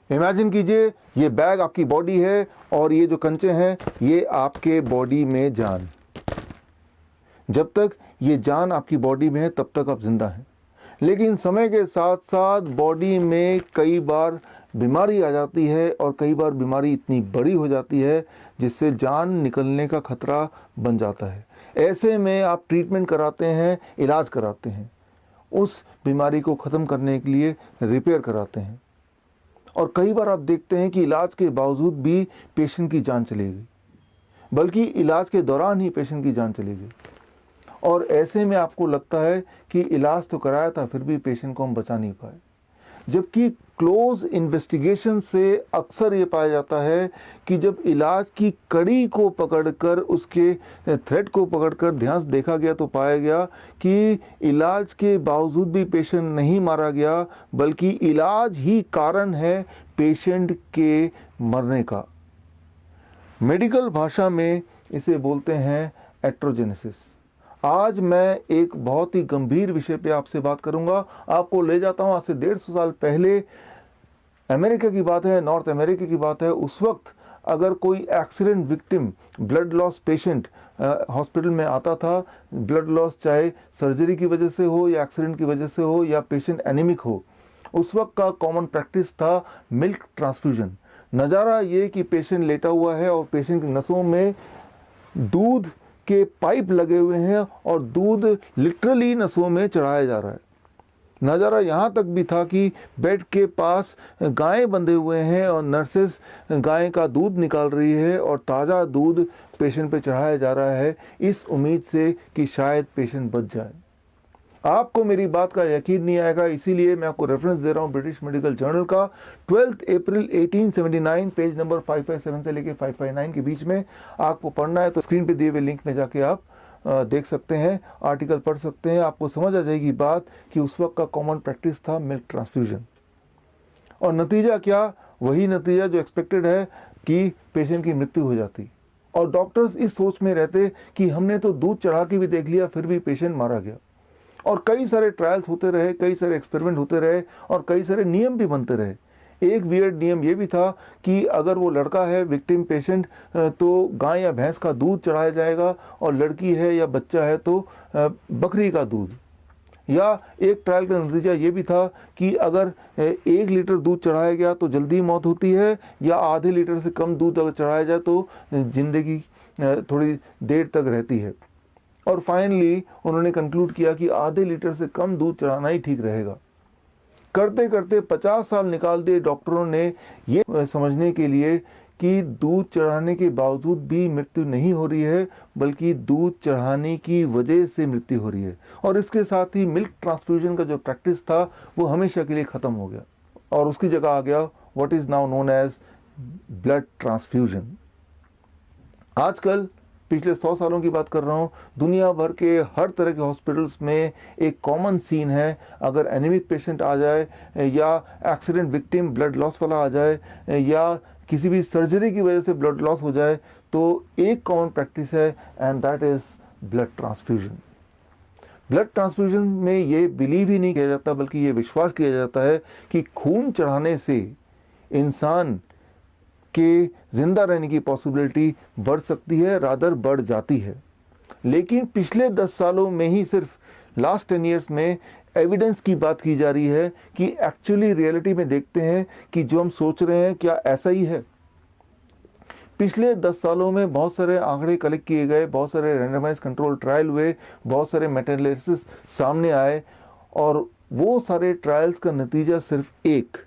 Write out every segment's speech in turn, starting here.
Imagine कीजिए ये bag आपकी बॉडी है और ये जो कंचे हैं ये आपके बॉडी में जान। जब तक ये जान आपकी बॉडी में है तब तक आप जिंदा हैं, लेकिन समय के साथ साथ बॉडी में कई बार बीमारी आ जाती है और कई बार बीमारी इतनी बड़ी हो जाती है जिससे जान निकलने का खतरा बन जाता है। ऐसे में आप ट्रीटमेंट कराते हैं, इलाज कराते हैं, उस बीमारी को ख़त्म करने के लिए रिपेयर कराते हैं। और कई बार आप देखते हैं कि इलाज के बावजूद भी पेशेंट की जान चली गई, बल्कि इलाज के दौरान ही पेशेंट की जान चली गई। और ऐसे में आपको लगता है कि इलाज तो कराया था फिर भी पेशेंट को हम बचा नहीं पाए, जबकि क्लोज इन्वेस्टिगेशन से अक्सर ये पाया जाता है कि जब इलाज की कड़ी को पकड़कर, उसके थ्रेड को पकड़कर ध्यान से देखा गया तो पाया गया कि इलाज के बावजूद भी पेशेंट नहीं मारा गया, बल्कि इलाज ही कारण है पेशेंट के मरने का। मेडिकल भाषा में इसे बोलते हैं एट्रोजेनेसिस। आज मैं एक बहुत ही गंभीर विषय पे आपसे बात करूंगा। आपको ले जाता हूं आज से 150 साल पहले, अमेरिका की बात है, नॉर्थ अमेरिका की बात है। उस वक्त अगर कोई accident victim, blood loss patient hospital में आता था, ब्लड लॉस चाहे सर्जरी की वजह से हो या एक्सीडेंट की वजह से हो या पेशेंट एनीमिक हो, उस वक्त का कॉमन प्रैक्टिस था मिल्क ट्रांसफ्यूजन। नज़ारा ये कि पेशेंट लेटा हुआ है और पेशेंट की नसों में दूध के पाइप लगे हुए हैं और दूध लिटरली नसों में चढ़ाया जा रहा है। नज़ारा यहाँ तक भी था कि बेड के पास गायें बंधे हुए हैं और नर्सेस गाय का दूध निकाल रही है और ताज़ा दूध पेशेंट पे चढ़ाया जा रहा है, इस उम्मीद से कि शायद पेशेंट बच जाए। आपको मेरी बात का यकीन नहीं आएगा, इसीलिए मैं आपको रेफरेंस दे रहा हूँ ब्रिटिश मेडिकल जर्नल का, 12 अप्रैल 1879, पेज नंबर 557 से लेकर 559 के बीच में। आपको पढ़ना है तो स्क्रीन पे दिए हुए लिंक में जाके आप देख सकते हैं, आर्टिकल पढ़ सकते हैं। आपको समझ आ जाएगी बात कि उस वक्त का कॉमन प्रैक्टिस था मिल्क ट्रांसफ्यूजन। और नतीजा क्या? वही नतीजा जो एक्सपेक्टेड है कि पेशेंट की मृत्यु हो जाती। और डॉक्टर्स इस सोच में रहते कि हमने तो दूध चढ़ा के भी देख लिया, फिर भी पेशेंट मारा गया। और कई सारे ट्रायल्स होते रहे, कई सारे एक्सपेरिमेंट होते रहे और कई सारे नियम भी बनते रहे। एक वियर्ड नियम ये भी था कि अगर वो लड़का है विक्टिम पेशेंट तो गाय या भैंस का दूध चढ़ाया जाएगा, और लड़की है या बच्चा है तो बकरी का दूध। या एक ट्रायल का नतीजा ये भी था कि अगर 1 लीटर दूध चढ़ाया गया तो जल्दी मौत होती है, या आधे लीटर से कम दूध अगर चढ़ाया जाए तो जिंदगी थोड़ी देर तक रहती है। और फाइनली उन्होंने कंक्लूड किया कि आधे लीटर से कम दूध चढ़ाना ही ठीक रहेगा। करते करते 50 साल निकाल दिए डॉक्टरों ने ये समझने के लिए कि दूध चढ़ाने के बावजूद भी मृत्यु नहीं हो रही है, बल्कि दूध चढ़ाने की वजह से मृत्यु हो रही है। और इसके साथ ही मिल्क ट्रांसफ्यूजन का जो प्रैक्टिस था वो हमेशा के लिए ख़त्म हो गया और उसकी जगह आ गया what is now known as blood transfusion. आजकल पिछले 100 सालों की बात कर रहा हूँ, दुनिया भर के हर तरह के हॉस्पिटल्स में एक कॉमन सीन है, अगर एनीमिक पेशेंट आ जाए या एक्सीडेंट विक्टिम ब्लड लॉस वाला आ जाए या किसी भी सर्जरी की वजह से ब्लड लॉस हो जाए, तो एक कॉमन प्रैक्टिस है and that is blood transfusion. Blood transfusion में ये बिलीव ही नहीं किया जाता, बल्कि ये विश्वास किया जाता है कि खून चढ़ाने से इंसान के जिंदा रहने की पॉसिबिलिटी बढ़ सकती है, रादर बढ़ जाती है। लेकिन पिछले 10 सालों में ही, सिर्फ लास्ट 10 ईयर्स में एविडेंस की बात की जा रही है कि एक्चुअली रियलिटी में देखते हैं कि जो हम सोच रहे हैं क्या ऐसा ही है। पिछले 10 सालों में बहुत सारे आंकड़े कलेक्ट किए गए, बहुत सारे रैंडमाइज कंट्रोल ट्रायल हुए, बहुत सारे मेटा-एनालिसिस सामने आए, और वो सारे ट्रायल्स का नतीजा सिर्फ एक।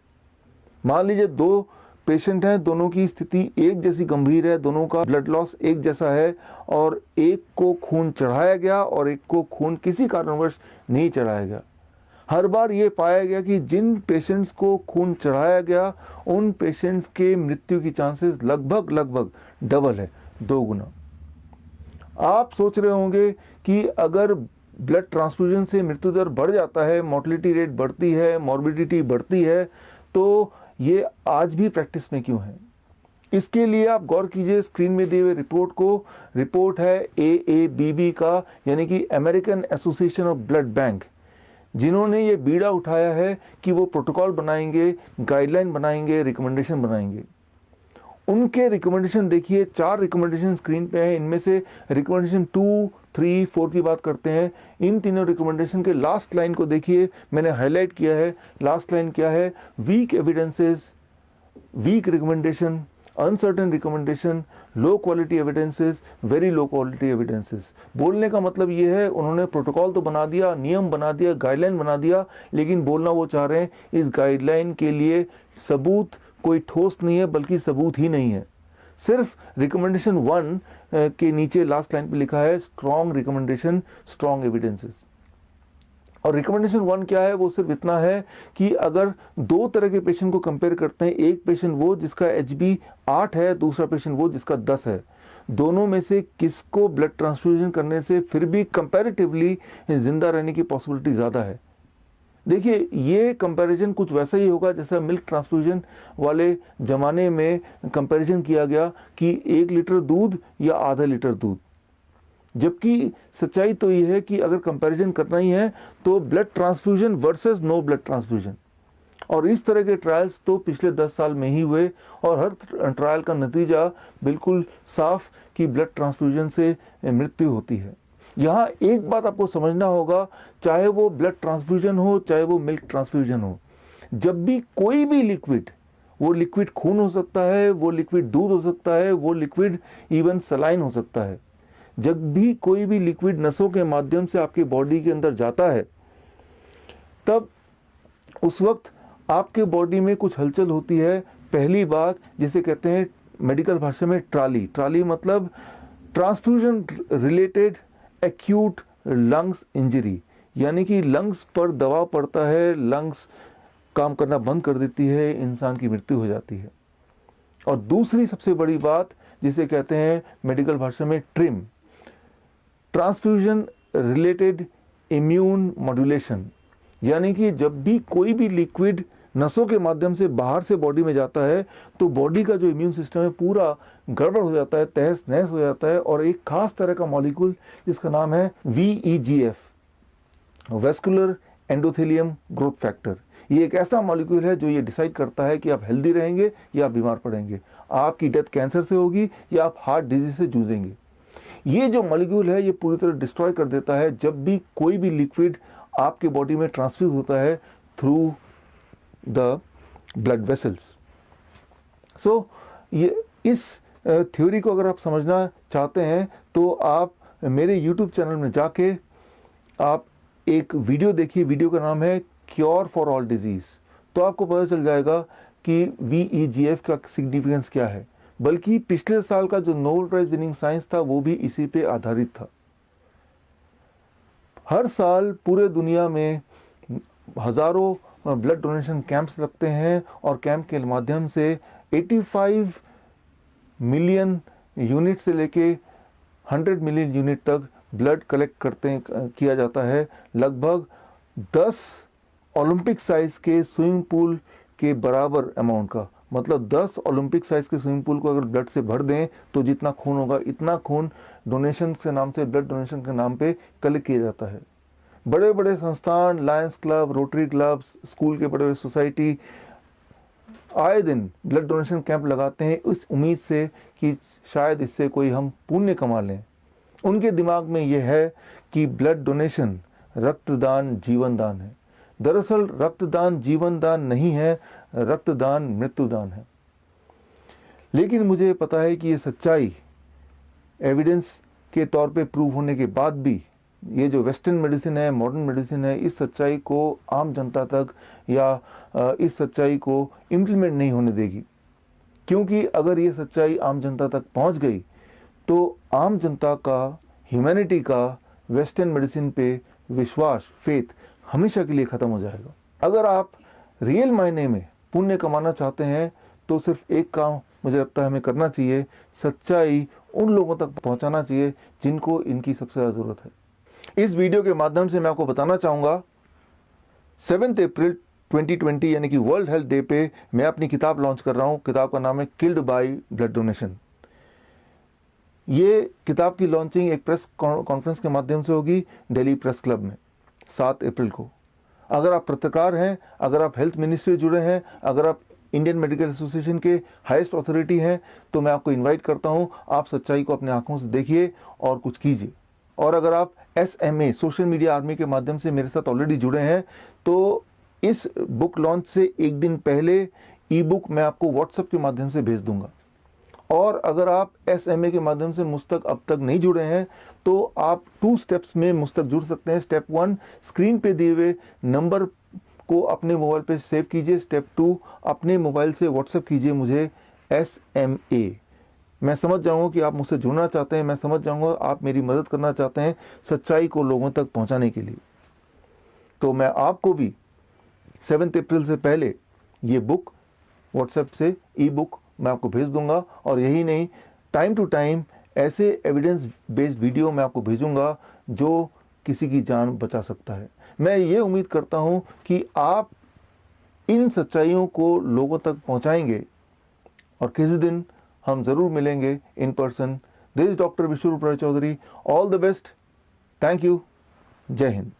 मान लीजिए 2 पेशेंट हैं, दोनों की स्थिति एक जैसी गंभीर है, दोनों का ब्लड लॉस एक जैसा है, और एक को खून चढ़ाया गया और एक को खून किसी कारणवश नहीं चढ़ाया गया। हर बार ये पाया गया कि जिन पेशेंट्स को खून चढ़ाया गया उन पेशेंट्स के मृत्यु की चांसेस लगभग डबल है, 2 गुना। आप सोच रहे होंगे कि अगर ब्लड ट्रांसफ्यूजन से मृत्यु दर बढ़ जाता है, मोर्टेलिटी रेट बढ़ती है, मॉर्बिडिटी बढ़ती है, तो ये आज भी प्रैक्टिस में क्यों है? इसके लिए आप गौर कीजिए स्क्रीन में दिए हुए रिपोर्ट को। रिपोर्ट है AABB का, यानी कि American association of blood bank. जिन्होंने ये बीड़ा उठाया है कि वो प्रोटोकॉल बनाएंगे, गाइडलाइन बनाएंगे, रिकमेंडेशन बनाएंगे। उनके रिकमेंडेशन देखिए, 4 रिकमेंडेशन स्क्रीन पे हैं। इनमें से रिकमेंडेशन 2, 3, 4 की बात करते हैं। इन तीनों रिकमेंडेशन के लास्ट लाइन को देखिए, मैंने हाईलाइट किया है। लास्ट लाइन क्या है? Weak evidences, weak recommendation, uncertain recommendation, low quality evidences, very low quality evidences. बोलने का मतलब ये है, उन्होंने प्रोटोकॉल तो बना दिया, नियम बना दिया, गाइडलाइन बना दिया, लेकिन बोलना वो चाह रहे हैं इस गाइडलाइन के लिए सबूत कोई ठोस नहीं है, बल्कि सबूत ही नहीं है। सिर्फ रिकमेंडेशन 1 के नीचे लास्ट लाइन पे लिखा है स्ट्रॉन्ग रिकमेंडेशन, स्ट्रॉन्ग एविडेंसेस। और रिकमेंडेशन 1 क्या है? वो सिर्फ इतना है कि अगर 2 तरह के पेशेंट को कंपेयर करते हैं, एक पेशेंट वो जिसका HB 8 है, दूसरा पेशेंट वो जिसका 10 है, दोनों में से किसको ब्लड ट्रांसफ्यूजन करने से फिर भी कंपैरेटिवली जिंदा रहने की पॉसिबिलिटी ज़्यादा है। देखिए, ये कंपैरिजन कुछ वैसा ही होगा जैसा मिल्क ट्रांसफ्यूजन वाले ज़माने में कंपैरिजन किया गया कि 1 लीटर दूध या आधा लीटर दूध। जबकि सच्चाई तो ये है कि अगर कंपैरिजन करना ही है तो blood transfusion versus no blood transfusion. और इस तरह के ट्रायल्स तो पिछले 10 साल में ही हुए, और हर ट्रायल का नतीजा बिल्कुल साफ कि ब्लड ट्रांसफ्यूजन से मृत्यु होती है। यहाँ एक बात आपको समझना होगा, चाहे वो ब्लड ट्रांसफ्यूजन हो, चाहे वो मिल्क ट्रांसफ्यूजन हो, जब भी कोई भी लिक्विड, वो लिक्विड खून हो सकता है, वो लिक्विड दूध हो सकता है, वो लिक्विड इवन सलाइन हो सकता है, जब भी कोई भी लिक्विड नसों के माध्यम से आपके बॉडी के अंदर जाता है, तब उस वक्त आपके बॉडी में कुछ हलचल होती है। पहली बात जिसे कहते हैं मेडिकल भाषा में ट्राली। ट्राली मतलब transfusion related acute lungs injury, यानी कि लंग्स पर दबाव पड़ता है, लंग्स काम करना बंद कर देती है, इंसान की मृत्यु हो जाती है। और दूसरी सबसे बड़ी बात जिसे कहते हैं मेडिकल भाषा में trim, transfusion related immune modulation, यानी कि जब भी कोई भी लिक्विड नसों के माध्यम से बाहर से बॉडी में जाता है तो बॉडी का जो इम्यून सिस्टम है पूरा गड़बड़ हो जाता है, तहस नहस हो जाता है। और एक खास तरह का मॉलिक्यूल जिसका नाम है VEGF, vascular endothelium growth factor, ये एक ऐसा मॉलिक्यूल है जो ये डिसाइड करता है कि आप हेल्दी रहेंगे या आप बीमार पड़ेंगे, आपकी डेथ कैंसर से होगी या आप हार्ट डिजीज से जूझेंगे। ये जो मॉलिक्यूल है ये पूरी तरह डिस्ट्रॉय कर देता है जब भी कोई भी लिक्विड आपके बॉडी में ट्रांसफ्यूज होता है थ्रू द ब्लड वेसल्स। सो ये इस थ्योरी को अगर आप समझना चाहते हैं तो आप मेरे YouTube चैनल में जाके आप एक वीडियो देखिए। वीडियो का नाम है क्योर फॉर ऑल डिजीज। तो आपको पता चल जाएगा कि VEGF का सिग्निफिकेंस क्या है। बल्कि पिछले साल का जो नोबेल प्राइज विनिंग साइंस था वो भी इसी पे आधारित था। हर साल पूरे दुनिया में हजारों ब्लड डोनेशन कैंप्स लगते हैं और कैंप के माध्यम से 85 मिलियन यूनिट से लेके 100 मिलियन यूनिट तक ब्लड कलेक्ट किया जाता है। लगभग 10 ओलंपिक साइज के स्विमिंग पूल के बराबर अमाउंट का, मतलब 10 ओलंपिक साइज के स्विमिंग पूल को अगर ब्लड से भर दें तो जितना खून होगा इतना खून डोनेशन के नाम से, ब्लड डोनेशन के नाम पे कलेक्ट किया जाता है। बड़े बड़े संस्थान, Lions club, rotary club, school के बड़े बड़े सोसाइटी आए दिन ब्लड डोनेशन कैंप लगाते हैं इस उम्मीद से कि शायद इससे कोई हम पुण्य कमा लें। उनके दिमाग में यह है कि ब्लड डोनेशन रक्तदान जीवन दान है। दरअसल रक्तदान जीवन दान नहीं है, रक्तदान मृत्युदान है। लेकिन मुझे पता है कि ये सच्चाई एविडेंस के तौर पे प्रूव होने के बाद भी ये जो वेस्टर्न मेडिसिन है, मॉडर्न मेडिसिन है, इस सच्चाई को आम जनता तक या इस सच्चाई को इम्प्लीमेंट नहीं होने देगी। क्योंकि अगर ये सच्चाई आम जनता तक पहुंच गई तो आम जनता का, ह्यूमैनिटी का वेस्टर्न मेडिसिन पे विश्वास, फेथ हमेशा के लिए ख़त्म हो जाएगा। अगर आप रियल मायने में पुण्य कमाना चाहते हैं तो सिर्फ एक काम मुझे लगता है हमें करना चाहिए, सच्चाई उन लोगों तक पहुंचाना चाहिए जिनको इनकी सबसे ज़्यादा ज़रूरत है। इस वीडियो के माध्यम से मैं आपको बताना चाहूँगा 7 अप्रैल 2020 यानी कि वर्ल्ड हेल्थ डे पे मैं अपनी किताब लॉन्च कर रहा हूँ। किताब का नाम है किल्ड बाय ब्लड डोनेशन। ये किताब की लॉन्चिंग एक प्रेस कॉन्फ्रेंस के माध्यम से होगी दिल्ली प्रेस क्लब में 7 अप्रैल को। अगर आप पत्रकार हैं, अगर आप हेल्थ मिनिस्ट्री से जुड़े हैं, अगर आप इंडियन मेडिकल एसोसिएशन के हाईएस्ट अथॉरिटी हैं, तो मैं आपको इनवाइट करता हूं, आप सच्चाई को अपने आंखों से देखिए और कुछ कीजिए। और अगर आप SMA सोशल मीडिया आर्मी के माध्यम से मेरे साथ ऑलरेडी जुड़े हैं, तो इस बुक लॉन्च से एक दिन पहले ई बुक मैं आपको व्हाट्सएप के माध्यम से भेज दूंगा। और अगर आप SMA के माध्यम से मुझ तक अब तक नहीं जुड़े हैं, तो आप 2 स्टेप्स में मुझ तक जुड़ सकते हैं। स्टेप 1, स्क्रीन पे दिए हुए नंबर को अपने मोबाइल पे सेव कीजिए। स्टेप 2, अपने मोबाइल से व्हाट्सएप कीजिए मुझे SMA। मैं समझ जाऊंगा कि आप मुझसे जुड़ना चाहते हैं, मैं समझ जाऊंगा आप मेरी मदद करना चाहते हैं सच्चाई को लोगों तक पहुंचाने के लिए। तो मैं आपको भी 7 अप्रैल से पहले ये बुक व्हाट्सएप से ई बुक मैं आपको भेज दूंगा। और यही नहीं, टाइम टू टाइम ऐसे एविडेंस बेस्ड वीडियो मैं आपको भेजूंगा जो किसी की जान बचा सकता है। मैं ये उम्मीद करता हूं कि आप इन सच्चाइयों को लोगों तक पहुंचाएंगे और किसी दिन हम जरूर मिलेंगे in person. This is doctor Vishwaroop Roy Chowdhury. All the best. Thank you. जय हिंद।